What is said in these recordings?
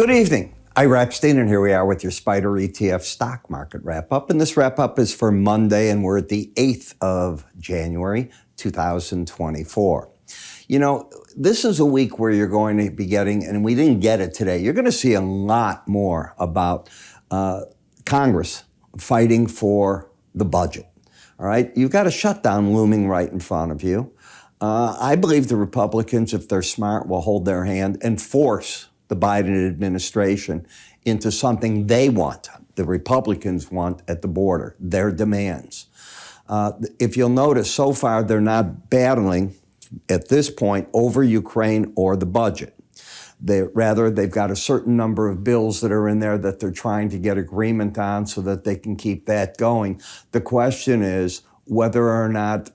Good evening. I'm Epstein, and here we are with your SPDR ETF stock market wrap-up. And this wrap-up is for Monday, and we're at the 8th of January, 2024. You know, this is a week where you're going to be getting, and we didn't get it today, you're going to see a lot more about Congress fighting for the budget. All right? You've got a shutdown looming right in front of you. I believe the Republicans, if they're smart, will hold their hand and force the Biden administration into something they want, the Republicans want at the border, their demands. If you'll notice, so far they're not battling at this point over Ukraine or the budget. Rather, they've got a certain number of bills that are in there that they're trying to get agreement on so that they can keep that going. The question is whether or not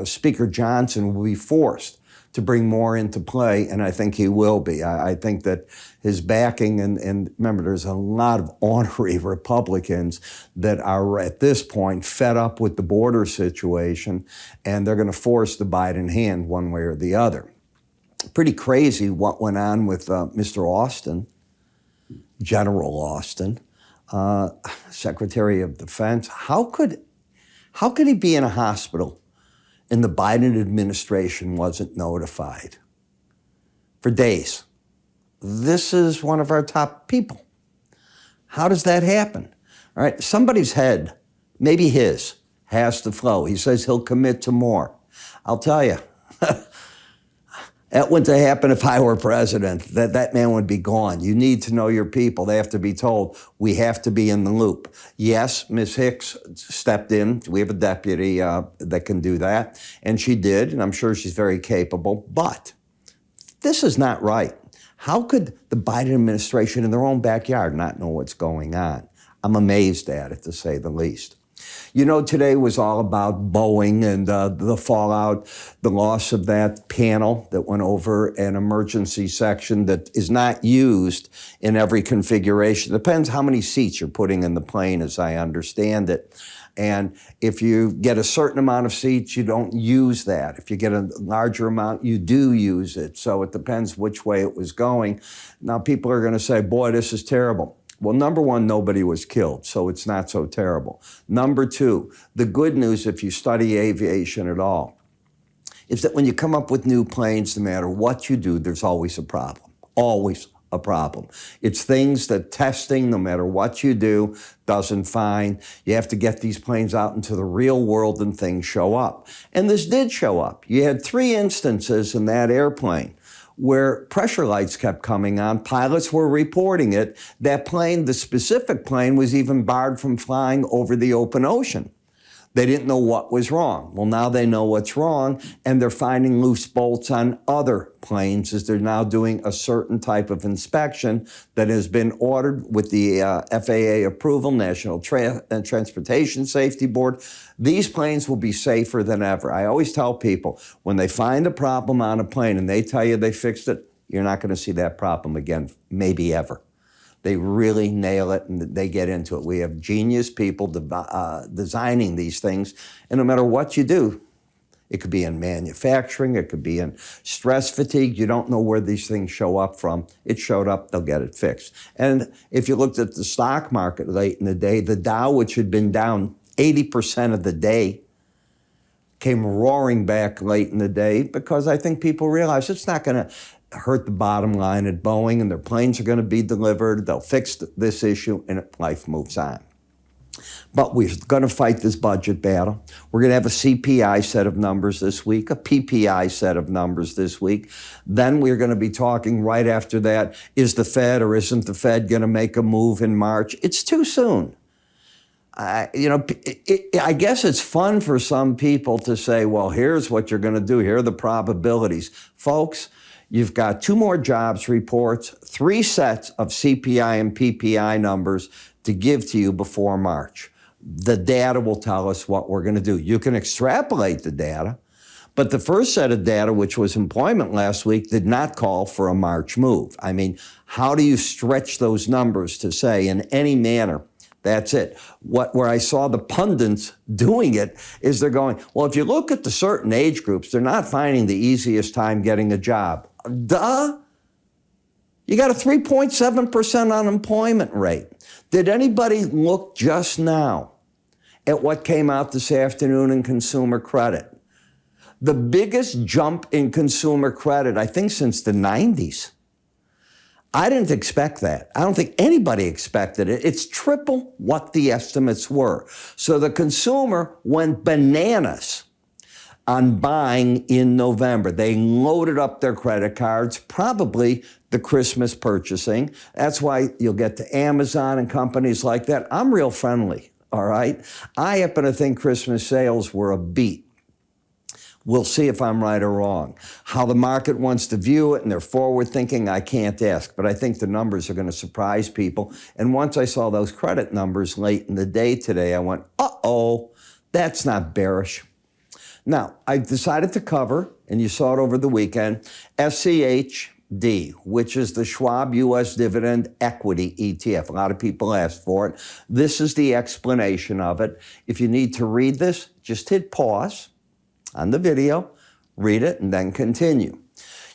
Speaker Johnson will be forced to bring more into play, and I think he will be. I think that his backing, and remember, there's a lot of ornery Republicans that are at this point fed up with the border situation, and they're going to force the Biden hand one way or the other. Pretty crazy what went on with Mr. Austin, General Austin, Secretary of Defense. How could he be in a hospital and the Biden administration wasn't notified for days? This is one of our top people. How does that happen? All right, somebody's head, maybe his, has to flow. He says he'll commit to more. I'll tell you, that wouldn't happen if I were president. That man would be gone. You need to know your people. They have to be told, we have to be in the loop. Yes, Ms. Hicks stepped in. We have a deputy that can do that. And she did, and I'm sure she's very capable. But this is not right. How could the Biden administration in their own backyard not know what's going on? I'm amazed at it, to say the least. You know, today was all about Boeing and the fallout, the loss of that panel that went over an emergency section that is not used in every configuration. Depends how many seats you're putting in the plane, as I understand it. And if you get a certain amount of seats, you don't use that. If you get a larger amount, you do use it. So it depends which way it was going. Now, people are going to say, boy, this is terrible. Well, number one, nobody was killed, so it's not so terrible. Number two, the good news, if you study aviation at all, is that when you come up with new planes, no matter what you do, there's always a problem. Always a problem. It's things that testing, no matter what you do, doesn't find. You have to get these planes out into the real world and things show up. And this did show up. You had 3 instances in that airplane where pressure lights kept coming on. Pilots were reporting it. That plane, the specific plane, was even barred from flying over the open ocean. They didn't know what was wrong. Well, now they know what's wrong, and they're finding loose bolts on other planes as they're now doing a certain type of inspection that has been ordered with the FAA approval, National Transportation Safety Board. These planes will be safer than ever. I always tell people, when they find a problem on a plane and they tell you they fixed it, you're not going to see that problem again, maybe ever. They really nail it and they get into it. We have genius people designing these things. And no matter what you do, it could be in manufacturing, it could be in stress fatigue. You don't know where these things show up from. It showed up, they'll get it fixed. And if you looked at the stock market late in the day, the Dow, which had been down 80% of the day, came roaring back late in the day because I think people realize it's not going to hurt the bottom line at Boeing, and their planes are going to be delivered. They'll fix this issue, and life moves on. But we're going to fight this budget battle. We're going to have a CPI set of numbers this week, a PPI set of numbers this week. Then we're going to be talking right after that, is the Fed or isn't the Fed going to make a move in March? It's too soon. I guess it's fun for some people to say, well, here's what you're going to do. Here are the probabilities. Folks, you've got 2 more jobs reports, 3 sets of CPI and PPI numbers to give to you before March. The data will tell us what we're going to do. You can extrapolate the data, but the first set of data, which was employment last week, did not call for a March move. I mean, how do you stretch those numbers to say in any manner, that's it? Where I saw the pundits doing it is they're going, well, if you look at the certain age groups, they're not finding the easiest time getting a job. Duh. You got a 3.7% unemployment rate. Did anybody look just now at what came out this afternoon in consumer credit? The biggest jump in consumer credit, I think, since the 90s. I didn't expect that. I don't think anybody expected it. It's triple what the estimates were. So the consumer went bananas on buying in November. They loaded up their credit cards, probably the Christmas purchasing. That's why you'll get to Amazon and companies like that. I'm real friendly, all right? I happen to think Christmas sales were a beat. We'll see if I'm right or wrong. How the market wants to view it and they're forward thinking, I can't ask, but I think the numbers are going to surprise people. And once I saw those credit numbers late in the day today, I went, uh-oh, that's not bearish. Now, I decided to cover, and you saw it over the weekend, SCHD, which is the Schwab U.S. Dividend Equity ETF. A lot of people asked for it. This is the explanation of it. If you need to read this, just hit pause on the video, read it, and then continue.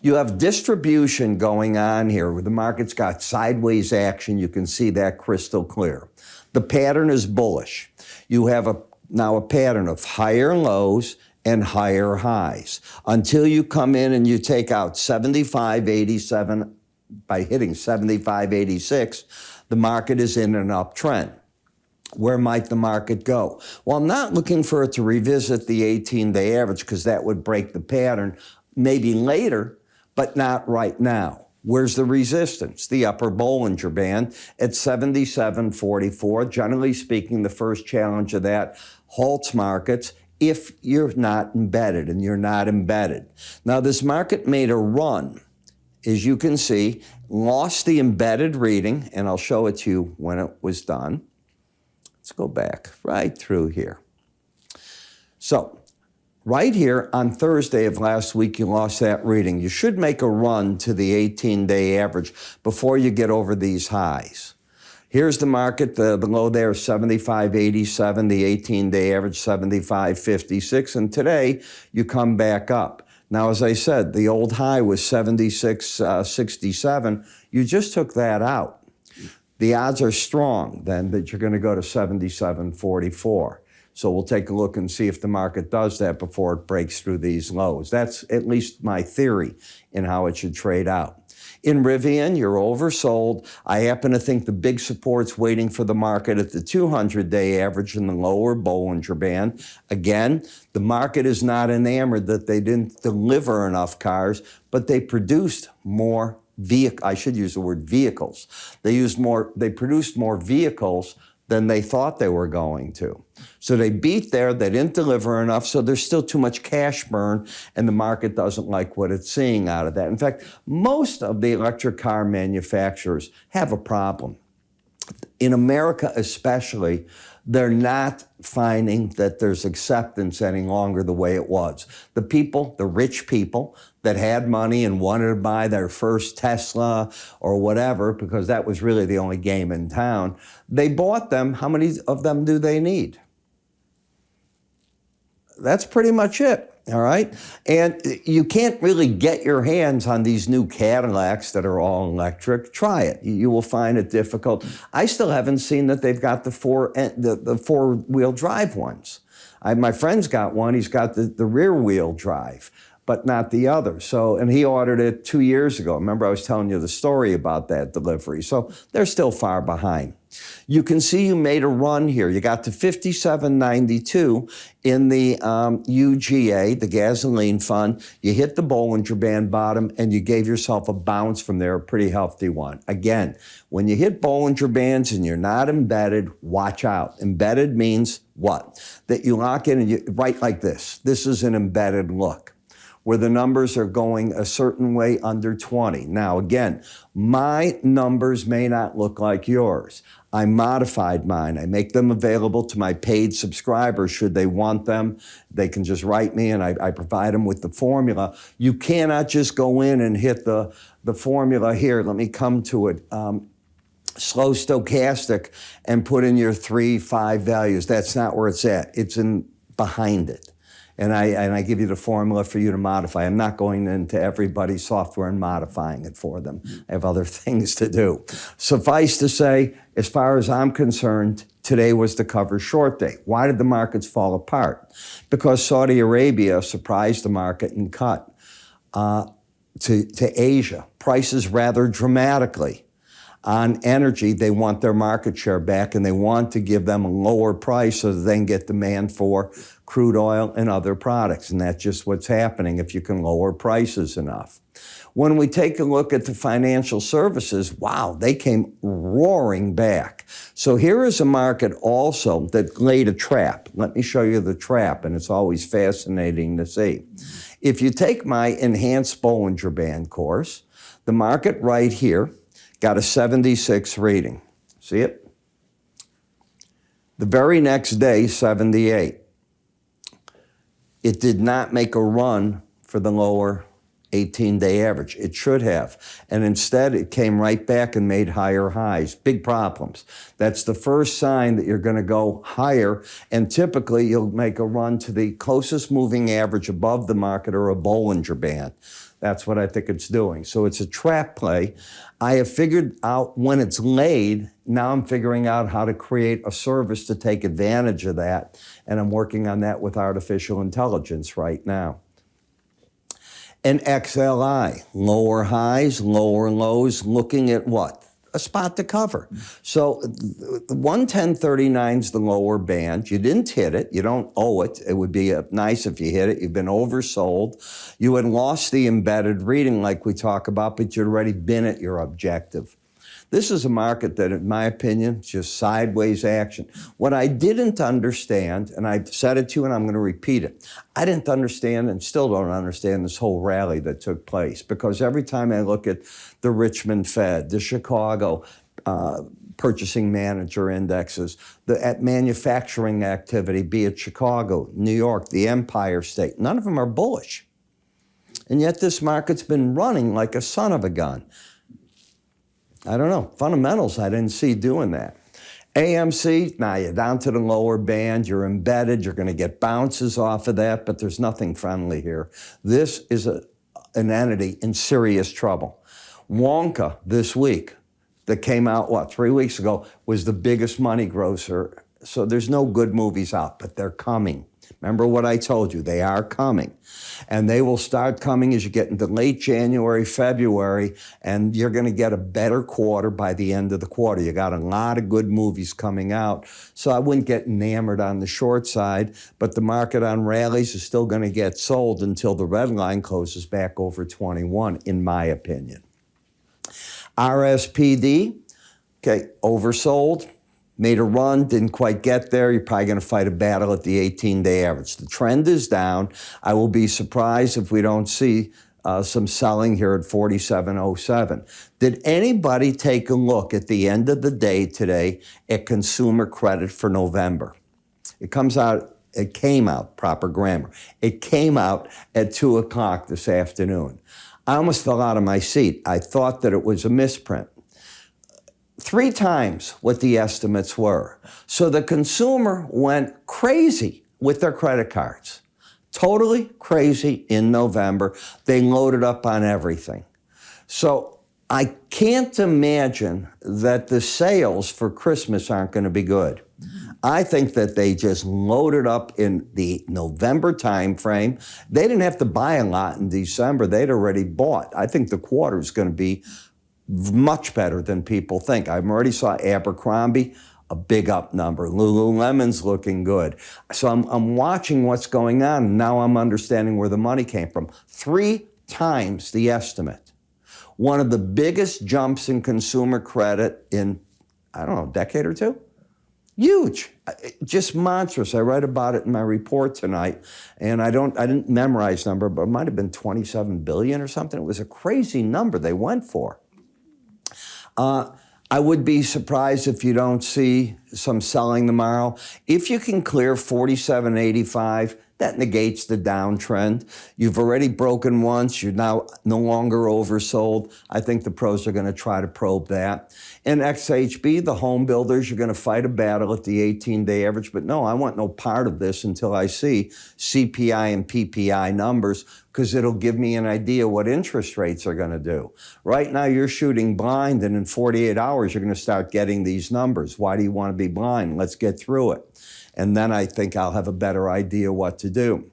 You have distribution going on here where the market's got sideways action. You can see that crystal clear. The pattern is bullish. You have now a pattern of higher lows and higher highs until you come in and you take out 75.87. By hitting 75.86, the market is in an uptrend. Where might the market go? Well, I'm not looking for it to revisit the 18-day average because that would break the pattern maybe later, but not right now. Where's the resistance? The upper Bollinger Band at 77.44. Generally speaking, the first challenge of that halts markets if you're not embedded, and you're not embedded. Now, this market made a run, as you can see, lost the embedded reading, and I'll show it to you when it was done. Let's go back right through here. So, right here on Thursday of last week, you lost that reading. You should make a run to the 18-day average before you get over these highs. Here's the market, the low there is 75.87, the 18-day average 75.56, and today you come back up. Now, as I said, the old high was 76.67. You just took that out. The odds are strong, then, that you're going to go to 77.44. So we'll take a look and see if the market does that before it breaks through these lows. That's at least my theory in how it should trade out. In Rivian, you're oversold. I happen to think the big support's waiting for the market at the 200-day average in the lower Bollinger Band. Again, the market is not enamored that they didn't deliver enough cars, but they produced more I should use the word vehicles. They produced more vehicles than they thought they were going to. So they beat there, they didn't deliver enough, so there's still too much cash burn, and the market doesn't like what it's seeing out of that. In fact, most of the electric car manufacturers have a problem. In America especially, they're not finding that there's acceptance any longer the way it was. The people, the rich people that had money and wanted to buy their first Tesla or whatever, because that was really the only game in town, they bought them. How many of them do they need? That's pretty much it. All right? And you can't really get your hands on these new Cadillacs that are all electric. Try it. You will find it difficult. I still haven't seen that they've got the four-wheel drive ones. My friend's got one. He's got the rear-wheel drive, but not the other. So, and he ordered it 2 years ago. Remember, I was telling you the story about that delivery. So they're still far behind. You can see you made a run here. You got to 57.92 in the UGA, the gasoline fund. You hit the Bollinger Band bottom, and you gave yourself a bounce from there, a pretty healthy one. Again, when you hit Bollinger Bands and you're not embedded, watch out. Embedded means what? That you lock in and you write like this. This is an embedded look, where the numbers are going a certain way under 20. Now, again, my numbers may not look like yours. I modified mine. I make them available to my paid subscribers should they want them. They can just write me, and I provide them with the formula. You cannot just go in and hit the formula here. Let me come to it. Slow stochastic and put in your 3, 5 values. That's not where it's at. It's behind it. And I give you the formula for you to modify. I'm not going into everybody's software and modifying it for them. I have other things to do. Suffice to say, as far as I'm concerned, today was the cover short day. Why did the markets fall apart? Because Saudi Arabia surprised the market and cut to Asia. Prices rather dramatically. On energy, they want their market share back, and they want to give them a lower price so that they can get demand for crude oil and other products. And that's just what's happening if you can lower prices enough. When we take a look at the financial services, wow, they came roaring back. So here is a market also that laid a trap. Let me show you the trap, and it's always fascinating to see. If you take my enhanced Bollinger Band course, the market right here got a 76 reading. See it? The very next day, 78. It did not make a run for the lower 18-day average. It should have. And instead, it came right back and made higher highs. Big problems. That's the first sign that you're going to go higher, and typically you'll make a run to the closest moving average above the market or a Bollinger Band. That's what I think it's doing. So it's a trap play. I have figured out when it's laid. Now I'm figuring out how to create a service to take advantage of that. And I'm working on that with artificial intelligence right now. And XLI, lower highs, lower lows, looking at what? A spot to cover. So 110.39 is the lower band. You didn't hit it. You don't owe it. It would be nice if you hit it. You've been oversold. You had lost the embedded reading like we talk about, but you'd already been at your objective. This is a market that, in my opinion, is just sideways action. What I didn't understand, and I've said it to you and I'm going to repeat it, I didn't understand and still don't understand this whole rally that took place, because every time I look at the Richmond Fed, the Chicago purchasing manager indexes, the manufacturing activity, be it Chicago, New York, the Empire State, none of them are bullish. And yet this market's been running like a son of a gun. I don't know. Fundamentals, I didn't see doing that. AMC, now you're down to the lower band. You're embedded. You're going to get bounces off of that, but there's nothing friendly here. This is an entity in serious trouble. Wonka this week, that came out, 3 weeks ago, was the biggest money grosser. So there's no good movies out, but they're coming. Remember what I told you, they are coming. And they will start coming as you get into late January, February, and you're going to get a better quarter by the end of the quarter. You got a lot of good movies coming out. So I wouldn't get enamored on the short side, but the market on rallies is still going to get sold until the red line closes back over 21, in my opinion. RSPD, okay, oversold. Made a run, didn't quite get there. You're probably going to fight a battle at the 18-day average. The trend is down. I will be surprised if we don't see some selling here at 47.07. Did anybody take a look at the end of the day today at consumer credit for November? It came out, proper grammar. It came out at 2 o'clock this afternoon. I almost fell out of my seat. I thought that it was a misprint. 3 times what the estimates were. So the consumer went crazy with their credit cards. Totally crazy in November. They loaded up on everything. So I can't imagine that the sales for Christmas aren't going to be good. I think that they just loaded up in the November timeframe. They didn't have to buy a lot in December. They'd already bought. I think the quarter is going to be much better than people think. I already saw Abercrombie, a big up number. Lululemon's looking good. So I'm watching what's going on, and now I'm understanding where the money came from. 3 times the estimate. One of the biggest jumps in consumer credit in, I don't know, a decade or two? Huge, just monstrous. I write about it in my report tonight, and I didn't memorize number, but it might have been 27 billion or something. It was a crazy number they went for. I would be surprised if you don't see some selling tomorrow. If you can clear 47.85, that negates the downtrend. You've already broken once. You're now no longer oversold. I think the pros are going to try to probe that. In XHB, the home builders, you're going to fight a battle at the 18-day average. But no, I want no part of this until I see CPI and PPI numbers, because it'll give me an idea what interest rates are going to do. Right now, you're shooting blind, and in 48 hours, you're going to start getting these numbers. Why do you want to be blind? Let's get through it. And then I think I'll have a better idea what to do.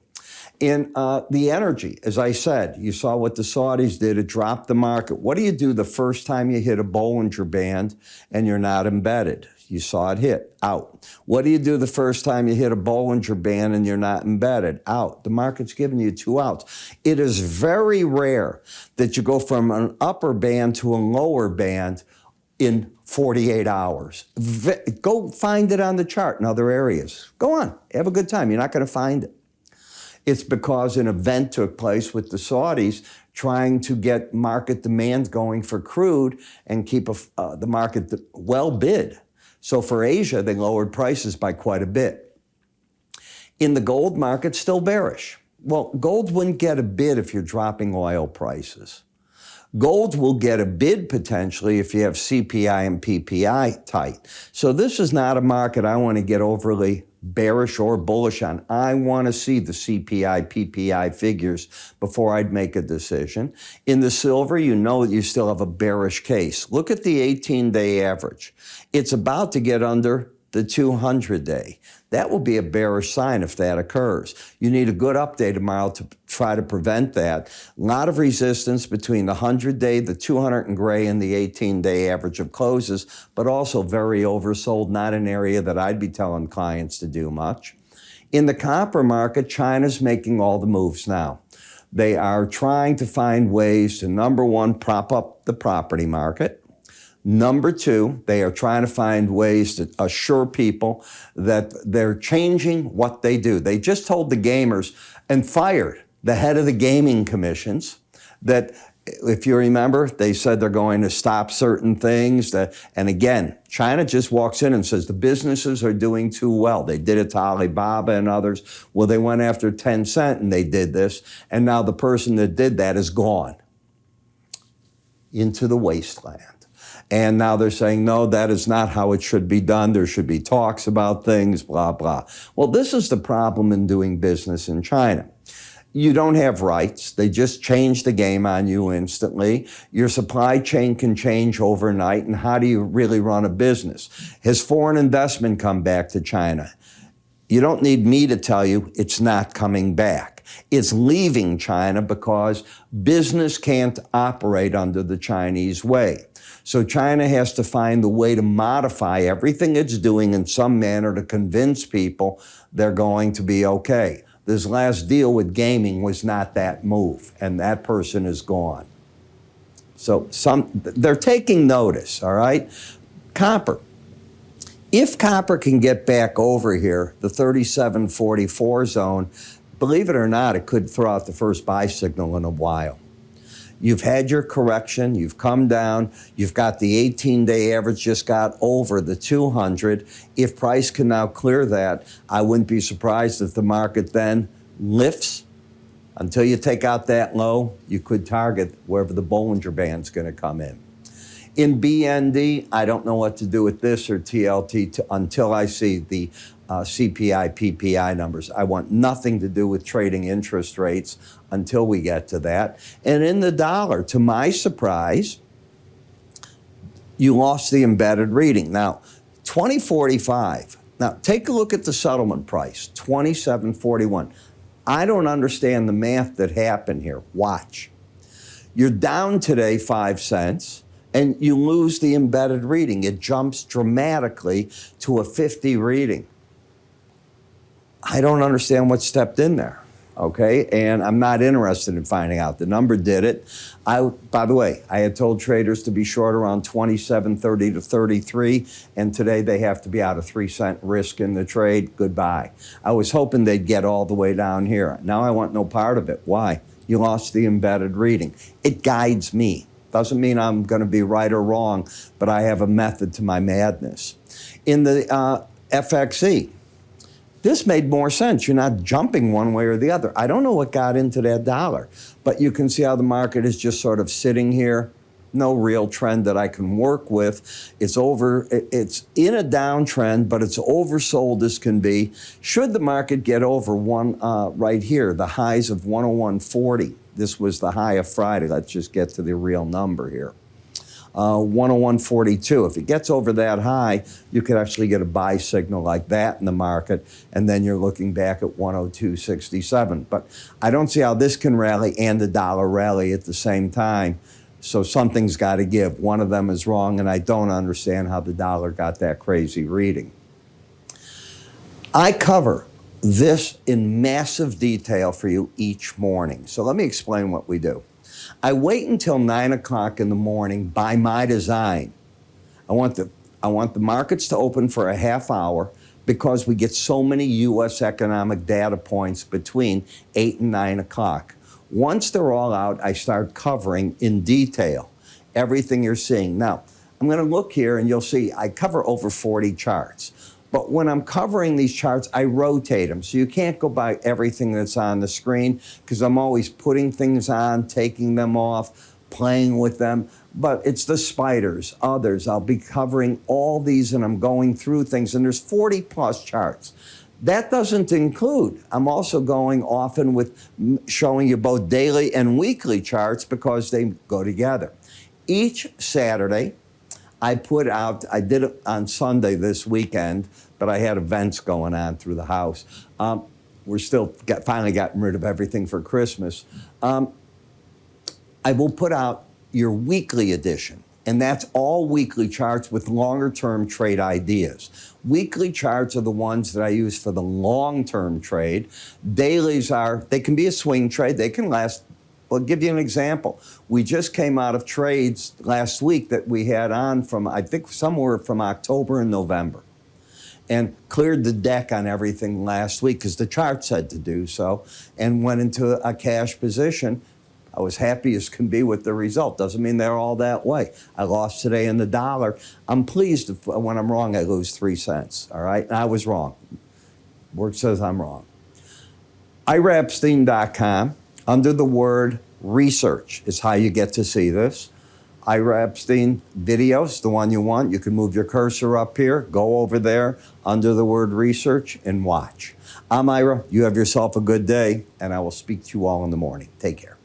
In the energy, as I said, you saw what the Saudis did. It dropped the market. What do you do the first time you hit a Bollinger Band and you're not embedded? You saw it hit, out. What do you do the first time you hit a Bollinger Band and you're not embedded? Out. The market's giving you 2 outs. It is very rare that you go from an upper band to a lower band in 48 hours. Go find it on the chart in other areas. Go on, have a good time. You're not going to find it. It's because an event took place with the Saudis trying to get market demand going for crude and keep the market well bid. So for Asia, they lowered prices by quite a bit. In the gold market, still bearish. Well, gold wouldn't get a bid if you're dropping oil prices. Gold will get a bid potentially if you have CPI and PPI tight. So this is not a market I want to get overly bearish or bullish on. I want to see the CPI, PPI figures before I'd make a decision. In the silver, you know that you still have a bearish case. Look at the 18-day average. It's about to get under the 200-day. That will be a bearish sign if that occurs. You need a good update tomorrow to try to prevent that. A lot of resistance between the 100-day, the 200 and gray, and the 18-day average of closes, but also very oversold, not an area that I'd be telling clients to do much. In the copper market, China's making all the moves now. They are trying to find ways to, number one, prop up the property market. Number two, they are trying to find ways to assure people that they're changing what they do. They just told the gamers and fired the head of the gaming commissions that, if you remember, they said they're going to stop certain things. And again, China just walks in and says the businesses are doing too well. They did it to Alibaba and others. Well, they went after Tencent and they did this. And now the person that did that is gone into the wasteland. And now they're saying, no, that is not how it should be done. There should be talks about things, blah, blah. Well, this is the problem in doing business in China. You don't have rights. They just change the game on you instantly. Your supply chain can change overnight. And how do you really run a business? Has foreign investment come back to China? You don't need me to tell you it's not coming back. It's leaving China because business can't operate under the Chinese way. So China has to find the way to modify everything it's doing in some manner to convince people they're going to be okay. This last deal with gaming was not that move, and that person is gone. So they're taking notice, all right? Copper. If copper can get back over here, the 37.44 zone, believe it or not, it could throw out the first buy signal in a while. You've had your correction, you've come down, you've got the 18-day average just got over the 200. If price can now clear that, I wouldn't be surprised if the market then lifts. Until you take out that low, you could target wherever the Bollinger Band's going to come in. In BND, I don't know what to do with this or TLT until I see the CPI, PPI numbers. I want nothing to do with trading interest rates until we get to that. And in the dollar, to my surprise, you lost the embedded reading. Now, 2045. Now, take a look at the settlement price, 27.41. I don't understand the math that happened here. Watch. You're down today 5 cents. And you lose the embedded reading. It jumps dramatically to a 50 reading. I don't understand what stepped in there, okay? And I'm not interested in finding out. The number did it. By the way, I had told traders to be short around 27.30 to 33, and today they have to be out a 3-cent risk in the trade. Goodbye. I was hoping they'd get all the way down here. Now I want no part of it. Why? You lost the embedded reading. It guides me. Doesn't mean I'm going to be right or wrong, but I have a method to my madness. in the FXE. This made more sense. You're not jumping one way or the other. I don't know what got into that dollar, but you can see how the market is just sort of sitting here. No real trend that I can work with. It's in a downtrend, but it's oversold as can be. Should the market get over one right here, the highs of 101.40, this was the high of Friday. Let's just get to the real number here. 101.42. If it gets over that high, you could actually get a buy signal like that in the market, and then you're looking back at 102.67. But I don't see how this can rally and the dollar rally at the same time. So something's got to give. One of them is wrong, and I don't understand how the dollar got that crazy reading. I cover this in massive detail for you each morning. So let me explain what we do. I wait until 9 o'clock in the morning by my design. I want the markets to open for a half hour because we get so many U.S. economic data points between 8 and 9 o'clock. Once they're all out, I start covering in detail everything you're seeing. Now, I'm going to look here and you'll see I cover over 40 charts. But when I'm covering these charts, I rotate them. So you can't go by everything that's on the screen because I'm always putting things on, taking them off, playing with them. But it's the spiders, others. I'll be covering all these and I'm going through things. And there's 40 plus charts. That doesn't include, I'm also going often with showing you both daily and weekly charts because they go together. Each Saturday, I put out, I did it on Sunday this weekend, but I had events going on through the house. We're still finally gotten rid of everything for Christmas. I will put out your weekly edition, and that's all weekly charts with longer-term trade ideas. Weekly charts are the ones that I use for the long-term trade. Dailies they can be a swing trade. They can last. I'll give you an example. We just came out of trades last week that we had on from, I think, somewhere from October and November, and cleared the deck on everything last week because the chart said to do so, and went into a cash position. I was happy as can be with the result. Doesn't mean they're all that way. I lost today in the dollar. I'm pleased if, when I'm wrong, I lose 3 cents, all right? And I was wrong. Word says I'm wrong. IraEpstein.com. Under the word research is how you get to see this. Ira Epstein videos, the one you want. You can move your cursor up here, go over there under the word research and watch. I'm Ira. You have yourself a good day, and I will speak to you all in the morning. Take care.